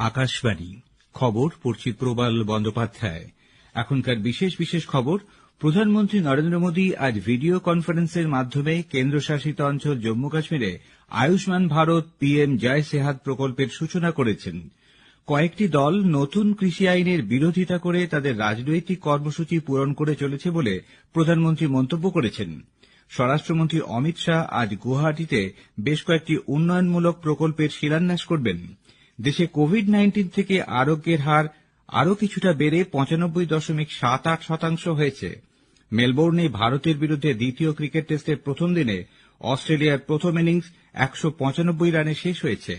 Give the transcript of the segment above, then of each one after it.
আকাশবাণী খবর পড়ছি প্রবাল বন্দ্যোপাধ্যায়। এখনকার বিশেষ বিশেষ খবর। প্রধানমন্ত্রী নরেন্দ্র মোদী আজ ভিডিও কনফারেন্সের মাধ্যমে কেন্দ্রশাসিত অঞ্চল জম্মু কাশ্মীরে আয়ুষ্মান ভারত পিএম জয় সেহাত প্রকল্পের সূচনা করেছেন। কয়েকটি দল নতুন কৃষি আইনের বিরোধিতা করে তাদের রাজনৈতিক কর্মসূচি পূরণ করে চলেছে বলে প্রধানমন্ত্রী মন্তব্য করেছেন। স্বরাষ্ট্রমন্ত্রী অমিত শাহ আজ গুয়াহাটিতে বেশ কয়েকটি উন্নয়নমূলক প্রকল্পের শিলান্যাস করবেন। দেশে কোভিড-19 থেকে আরোগ্যের হার আরও কিছুটা বেড়ে 95.78% হয়েছে। মেলবোর্নে ভারতের বিরুদ্ধে দ্বিতীয় ক্রিকেট টেস্টের প্রথম দিনে অস্ট্রেলিয়ার প্রথম ইনিংস 195 রানে শেষ হয়েছে।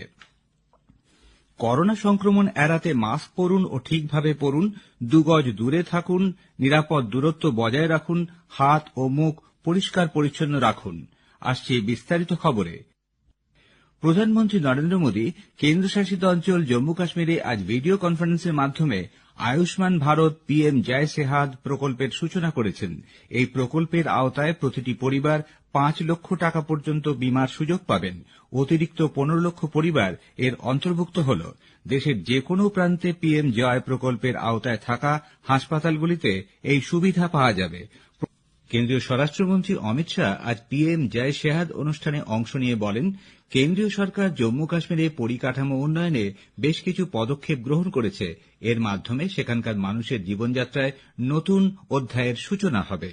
করোনা সংক্রমণ এড়াতে মাস্ক পরুন ও ঠিকভাবে পরুন, 2 গজ দূরে থাকুন, নিরাপদ দূরত্ব বজায় রাখুন, হাত ও মুখ পরিষ্কার পরিচ্ছন্ন রাখুন। আসছে বিস্তারিত খবরে। প্রধানমন্ত্রী নরেন্দ্র মোদী কেন্দ্রশাসিত অঞ্চল জম্মু কাশ্মীরে আজ ভিডিও কনফারেন্সের মাধ্যমে আয়ুষ্মান ভারত পিএম জয় সেহাত প্রকল্পের সূচনা করেছেন। এই প্রকল্পের আওতায় প্রতিটি পরিবার 5 লক্ষ টাকা পর্যন্ত বীমার সুযোগ পাবেন। অতিরিক্ত 15 লক্ষ পরিবার এর অন্তর্ভুক্ত হল। দেশের যে কোনো প্রান্তে পিএম জয় প্রকল্পের আওতায় থাকা হাসপাতালগুলিতে এই সুবিধা পাওয়া যাবে। কেন্দ্রীয় স্বরাষ্ট্রমন্ত্রী অমিত শাহ আজ পিএম জয় সেহাত অনুষ্ঠানে অংশ নিয়ে বলেন, কেন্দ্রীয় সরকার জম্মু কাশ্মীরে পরিকাঠামো উন্নয়নে বেশ কিছু পদক্ষেপ গ্রহণ করেছে। এর মাধ্যমে সেখানকার মানুষের জীবনযাত্রায় নতুন অধ্যায়ের সূচনা হবে।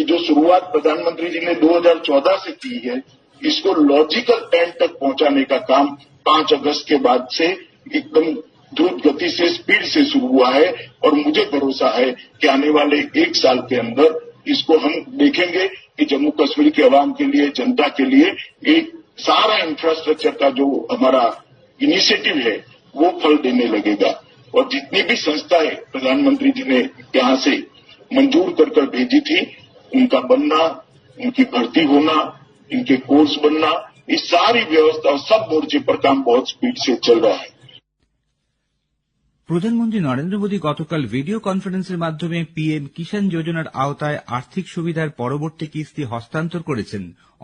जो शुरुआत प्रधानमंत्री जी ने 2014 से की है, इसको लॉजिकल एंड तक पहुंचाने का काम 5 अगस्त के बाद से एकदम द्रुत गति से स्पीड से शुरू हुआ है और मुझे भरोसा है कि आने वाले 1 साल के अंदर इसको हम देखेंगे कि जम्मू कश्मीर के अवाम के लिए, जनता के लिए एक सारा इंफ्रास्ट्रक्चर का जो हमारा इनिशिएटिव है वो फल देने लगेगा। और जितनी भी संस्थाएं प्रधानमंत्री जी ने यहाँ से मंजूर कर भेजी थी, उनका बनना, उनकी भर्ती होना, इनके कोर्स बनना, इस सारी व्यवस्था सब मोर्चे पर काम बहुत स्पीड से चल रहा है। প্রধানমন্ত্রী নরেন্দ্র মোদী গতকাল ভিডিও কনফারেন্সের মাধ্যমে পিএম কিষাণ যোজনার আওতায় আর্থিক সুবিধার পরবর্তী কিস্তি হস্তান্তর করেছেন।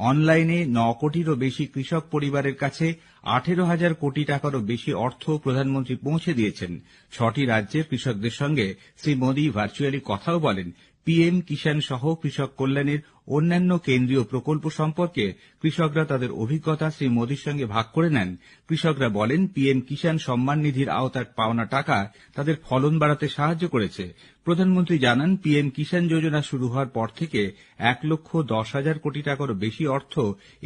অনলাইনে 9 কোটিরও বেশি কৃষক পরিবারের কাছে 18,000 কোটি টাকারও বেশি অর্থ প্রধানমন্ত্রী পৌঁছে দিয়েছেন। 6টি রাজ্যের কৃষকদের সঙ্গে শ্রী মোদী ভার্চুয়ালি কথাও বলেন। পিএম কিষাণ সহ কৃষক কল্যাণের অন্যান্য কেন্দ্রীয় প্রকল্প সম্পর্কে কৃষকরা তাদের অভিজ্ঞতা শ্রী মোদীর সঙ্গে ভাগ করে নেন। কৃষকরা বলেন, পিএম কিষাণ সম্মান নিধির আওতায় পাওনা টাকা তাদের ফলন বাড়াতে সাহায্য করেছে। প্রধানমন্ত্রী জানান, পিএম কিষাণ যোজনা শুরু হওয়ার পর থেকে 1,10,000 কোটি টাকারও বেশি অর্থ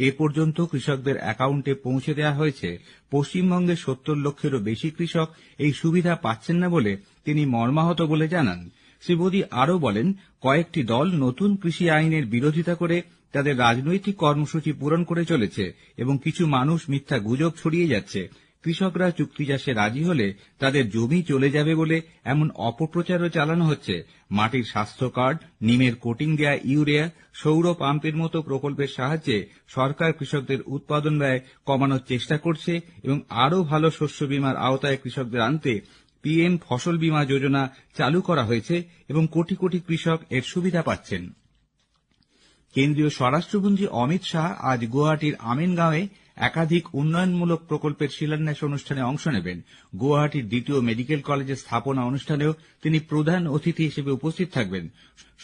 এ পর্যন্ত কৃষকদের অ্যাকাউন্টে পৌঁছে দেওয়া হয়েছে। পশ্চিমবঙ্গের 70 লক্ষেরও বেশি কৃষক এই সুবিধা পাচ্ছেন না বলে তিনি মর্মাহত বলে জানান। শ্রী মোদী আরও বলেন, কয়েকটি দল নতুন কৃষি আইনের বিরোধিতা করে তাদের রাজনৈতিক কর্মসূচি পূরণ করে চলেছে এবং কিছু মানুষ মিথ্যা গুজব ছড়িয়ে যাচ্ছে। কৃষকরা চুক্তি চাষে রাজি হলে তাদের জমি চলে যাবে বলে এমন অপপ্রচারও চালানো হচ্ছে। মাটির স্বাস্থ্য কার্ড, নিমের কোটিং দেয়া ইউরিয়া, সৌর পাম্পের মতো প্রকল্পের সাহায্যে সরকার কৃষকদের উৎপাদন ব্যয় কমানোর চেষ্টা করছে এবং আরও ভালো শস্য বীমার আওতায় কৃষকদের আনতে পিএম ফসল বীমা যোজনা চালু করা হয়েছে এবং কোটি কোটি কৃষক এর সুবিধা পাচ্ছেন। কেন্দ্রীয় স্বরাষ্ট্রমন্ত্রী অমিত শাহ আজ গুয়াহাটির আমিনগাঁওয়ে একাধিক উন্নয়নমূলক প্রকল্পের শিলান্যাস অনুষ্ঠানে অংশ নেবেন। গুয়াহাটির 2য় মেডিকেল কলেজের স্থাপনা অনুষ্ঠানেও তিনি প্রধান অতিথি হিসেবে উপস্থিত থাকবেন।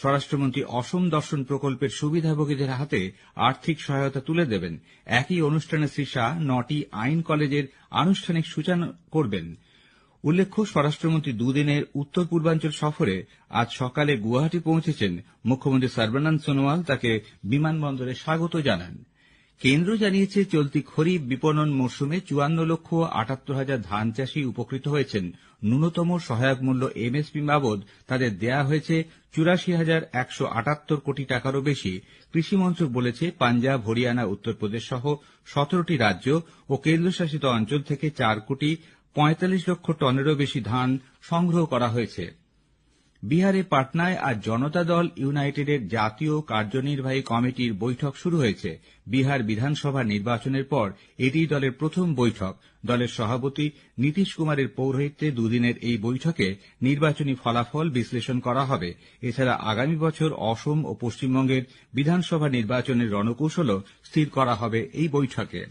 স্বরাষ্ট্রমন্ত্রী অসম দর্শন প্রকল্পের সুবিধাভোগীদের হাতে আর্থিক সহায়তা তুলে দেবেন। একই অনুষ্ঠানে শ্রী শাহ 9টি আইন কলেজের আনুষ্ঠানিক সূচনা করবেন। উল্লেখ্য, স্বরাষ্ট্রমন্ত্রী 2 দিনের উত্তর পূর্বাঞ্চল সফরে আজ সকালে গুয়াহাটি পৌঁছেছেন। মুখ্যমন্ত্রী সর্বানন্দ সোনোয়াল তাকে বিমানবন্দরে স্বাগত জানান। কেন্দ্র জানিয়েছে, চলতি খরিফ বিপণন মরশুমে 54,78,000 ধান চাষী উপকৃত হয়েছেন। ন্যূনতম সহায়ক মূল্য এমএসপি বাবদ তাদের দেয়া হয়েছে 84,178 কোটি টাকারও বেশি। কৃষি মন্ত্রক বলেছে, পাঞ্জাব, হরিয়ানা, উত্তরপ্রদেশ সহ 17টি রাজ্য ও কেন্দ্রশাসিত অঞ্চল থেকে 4,45 লক্ষ টনেরও বেশি ধান সংগ্রহ করা হয়েছে। বিহারে পাটনায় আজ জনতা দল ইউনাইটেডের জাতীয় কার্যনির্বাহী কমিটির বৈঠক শুরু হয়েছে। বিহার বিধানসভা নির্বাচনের পর এটি দলের প্রথম বৈঠক। দলের সভাপতি নীতিশ কুমারের পৌরোহিত্যে 2 দিনের এই বৈঠকে নির্বাচনী ফলাফল বিশ্লেষণ করা হবে। এছাড়া আগামী বছর অসম ও পশ্চিমবঙ্গের বিধানসভা নির্বাচনের রণকৌশলও স্থির করা হবে এই বৈঠকে।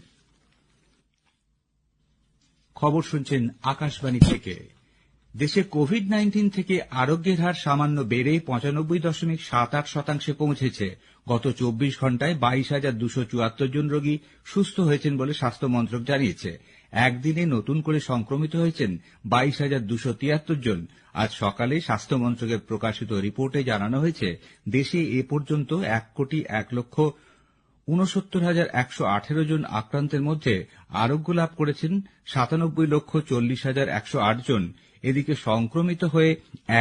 খবর শুনছেন আকাশবাণী থেকে। দেশে কোভিড-19 থেকে আরোগ্যের হার সামান্য বেড়ে 95.78% পৌঁছেছে। গত 24 ঘণ্টায় 22,274 জন রোগী সুস্থ হয়েছেন বলে স্বাস্থ্য মন্ত্রক জানিয়েছে। একদিনে নতুন করে সংক্রমিত হয়েছেন 22,273 জন। আজ সকালে স্বাস্থ্য মন্ত্রকের প্রকাশিত রিপোর্টে জানানো হয়েছে, দেশে এ পর্যন্ত 1,69,118 জন আক্রান্তের মধ্যে আরোগ্য লাভ করেছেন 97,40,108 জন। এদিকে সংক্রমিত হয়ে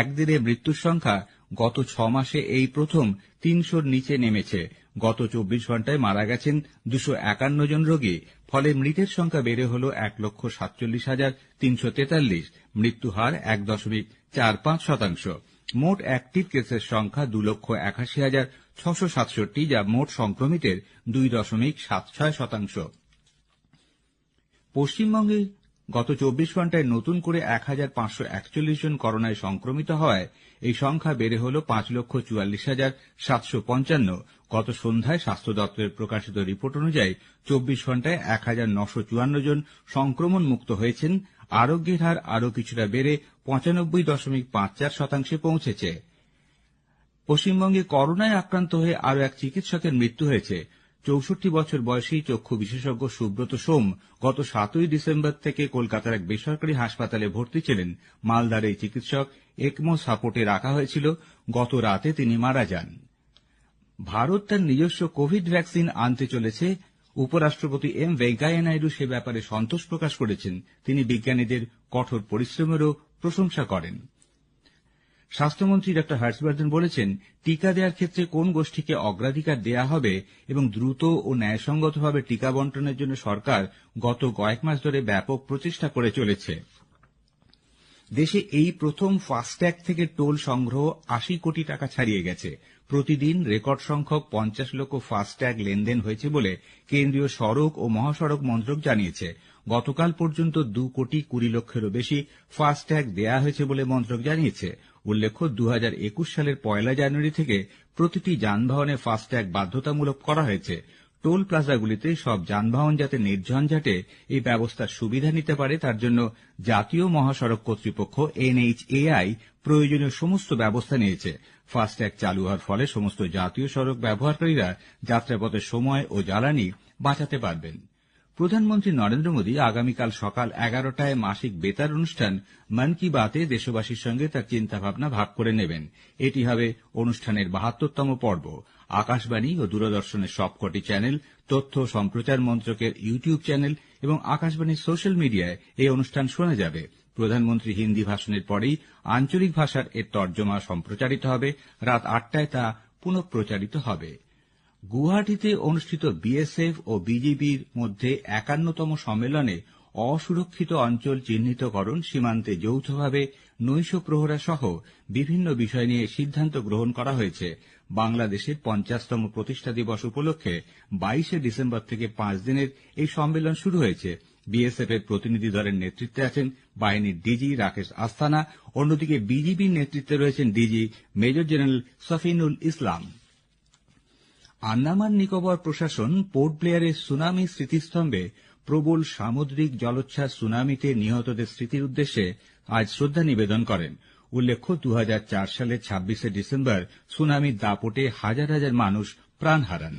একদিনে মৃত্যুর সংখ্যা গত 6 মাসে এই প্রথম 300-র নিচে নেমেছে। গত 24 ঘণ্টায় মারা গেছেন 251 জন রোগী। ফলে মৃতের সংখ্যা বেড়ে হল 1,47,343। মৃত্যু হার 1.45%। মোট অ্যাক্টিভ কেসের সংখ্যা 2,81,667, যা মোট সংক্রমিতের 2.76%। পশ্চিমবঙ্গে গত 24 ঘণ্টায় নতুন করে 1,541 জন করোনায় সংক্রমিত হওয়ায় এই সংখ্যা বেড়ে হল 5,44,755। গত সন্ধ্যায় স্বাস্থ্য দপ্তরের প্রকাশিত রিপোর্ট অনুযায়ী 24 ঘণ্টায় 1,954 জন সংক্রমণ মুক্ত হয়েছেন। আরোগ্যের হার আরও কিছুটা বেড়ে 95.54% পৌঁছেছে। পশ্চিমবঙ্গে করোনায় আক্রান্ত হয়ে আরও এক চিকিৎসকের মৃত্যু হয়েছে। 64 বছর বয়সী চক্ষু বিশেষজ্ঞ সুব্রত সোম গত 7 ডিসেম্বর থেকে কলকাতার এক বেসরকারি হাসপাতালে ভর্তি ছিলেন। মালদার এই চিকিৎসক একমো সাপোর্টে রাখা হয়েছিল। গত রাতে তিনি মারা যান। ভারত তার নিজস্ব কোভিড ভ্যাকসিন আনতে চলেছে। উপরাষ্ট্রপতি এম ভেঙ্কাইয়া নাইডু সে ব্যাপারে সন্তোষ প্রকাশ করেছেন। তিনি বিজ্ঞানীদের কঠোর পরিশ্রমেরও প্রশংসা করেন। স্বাস্থ্যমন্ত্রী ডা হর্ষবর্ধন বলেছেন, টিকা দেওয়ার ক্ষেত্রে কোন গোষ্ঠীকে অগ্রাধিকার দেওয়া হবে এবং দ্রুত ও ন্যায়সঙ্গতভাবে টিকা বণ্টনের জন্য সরকার গত কয়েক মাস ধরে ব্যাপক প্রচেষ্টা করে চলেছে। দেশে এই প্রথম ফাস্ট্যাগ থেকে টোল সংগ্রহ 80 কোটি টাকা ছাড়িয়ে গেছে। প্রতিদিন রেকর্ড সংখ্যক 50 লক্ষ ফাস্ট্যাগ লেনদেন হয়েছে বলে কেন্দ্রীয় সড়ক ও মহাসড়ক মন্ত্রক জানিয়েছে। গতকাল পর্যন্ত 2,20,00,000 লক্ষেরও বেশি ফাস্ট্যাগ দেওয়া হয়েছে বলে মন্ত্রক জানিয়েছে। উল্লেখ্য, 2021 সালের 1 জানুয়ারি থেকে প্রতিটি যানবাহনে ফাস্ট্যাগ বাধ্যতামূলক করা হয়েছে। টোল প্লাজাগুলিতে সব যানবাহন যাতে নির্ঝঞ্ঝাটে এই ব্যবস্থার সুবিধা নিতে পারে, তার জন্য জাতীয় মহাসড়ক কর্তৃপক্ষ NHAI প্রয়োজনীয় সমস্ত ব্যবস্থা নিয়েছে। ফাস্ট্যাগ চালু হওয়ার ফলে সমস্ত জাতীয় সড়ক ব্যবহারকারীরা যাত্রাপথের সময় ও জ্বালানি বাঁচাতে পারবেন। প্রধানমন্ত্রী নরেন্দ্র মোদী আগামীকাল সকাল 11টায় মাসিক বেতার অনুষ্ঠান মন কি বাতে দেশবাসীর সঙ্গে তার চিন্তাভাবনা ভাগ করে নেবেন। এটি হবে অনুষ্ঠানের 72তম পর্ব। আকাশবাণী ও দূরদর্শনের সবকটি চ্যানেল, তথ্য সম্প্রচার মন্ত্রকের ইউটিউব চ্যানেল এবং আকাশবাণীর সোশ্যাল মিডিয়ায় এই অনুষ্ঠান শোনা যাবে। প্রধানমন্ত্রী হিন্দি ভাষণের পরেই আঞ্চলিক ভাষার এর তর্জমা সম্প্রচারিত হবে। রাত 8টায় তা পুনঃপ্রচারিত হবে। গুয়াহাটিতে অনুষ্ঠিত বিএসএফ ও বিজিবির মধ্যে 51তম সম্মেলনে অসুরক্ষিত অঞ্চল চিহ্নিতকরণ, সীমান্তে যৌথভাবে নৈশ প্রহরা সহ বিভিন্ন বিষয় নিয়ে সিদ্ধান্ত গ্রহণ করা হয়েছে। বাংলাদেশের 50তম প্রতিষ্ঠা দিবস উপলক্ষে 22 ডিসেম্বর থেকে 5 দিনের এই সম্মেলন শুরু হয়েছে। বিএসএফ এর প্রতিনিধি দলের নেতৃত্বে আছেন বাহিনীর ডিজি রাকেশ আস্থানা। অন্যদিকে বিজিবির নেতৃত্বে রয়েছেন ডিজি মেজর জেনারেল সফিনুল ইসলাম। আন্দামান নিকোবর প্রশাসন পোর্ট ব্লেয়ারের সুনামি স্মৃতিস্তম্ভে প্রবল সামুদ্রিক জলোচ্ছ্বাস সুনামিতে নিহতদের স্মৃতির উদ্দেশ্যে আজ শ্রদ্ধা নিবেদন করেন। উল্লেখ্য, 2004 সালের 26 ডিসেম্বর সুনামির দাপটে হাজার হাজার মানুষ প্রাণ হারান।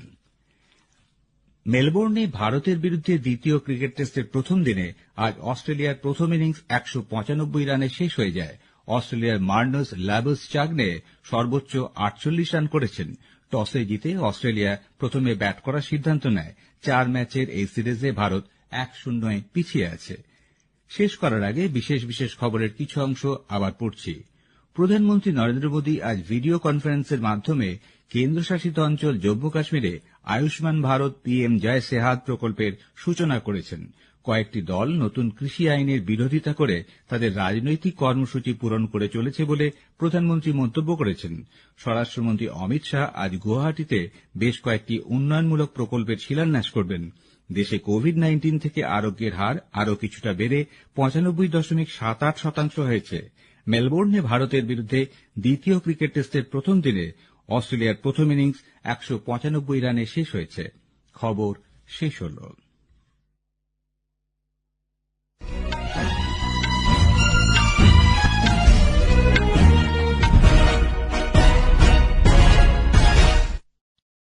মেলবোর্নে ভারতের বিরুদ্ধে দ্বিতীয় ক্রিকেট টেস্টের প্রথম দিনে আজ অস্ট্রেলিয়ার প্রথম ইনিংস 195 রানে শেষ হয়ে যায়। অস্ট্রেলিয়ার মার্নাস লাবুশ্চাগনে সর্বোচ্চ 48 রান করেছেন। টসে জিতে অস্ট্রেলিয়া প্রথমে ব্যাট করার সিদ্ধান্ত নেয়। 4 ম্যাচের এই সিরিজে ভারত 1-0 পিছিয়ে আছে। শেষ করার আগে বিশেষ বিশেষ খবরের কিছু অংশ আবার পড়ছি। প্রধানমন্ত্রী নরেন্দ্র মোদী আজ ভিডিও কনফারেন্সের মাধ্যমে কেন্দ্রশাসিত অঞ্চল জম্মু কাশ্মীরে আয়ুষ্মান ভারত PM জয় সেহাত প্রকল্পের সূচনা করেছেন। কয়েকটি দল নতুন কৃষি আইনের বিরোধিতা করে তাদের রাজনৈতিক কর্মসূচি পূরণ করে চলেছে বলে প্রধানমন্ত্রী মন্তব্য করেছেন। স্বরাষ্ট্রমন্ত্রী অমিত শাহ আজ গুয়াহাটিতে বেশ কয়েকটি উন্নয়নমূলক প্রকল্পের শিলান্যাস করবেন। দেশে কোভিড-19 থেকে আরোগ্যের হার আরও কিছুটা বেড়ে 95.78% হয়েছে। মেলবোর্নে ভারতের বিরুদ্ধে দ্বিতীয় ক্রিকেট টেস্টের প্রথম দিনে অস্ট্রেলিয়ার প্রথম ইনিংস 195 রানে শেষ হয়েছে। খবর শেষ হল।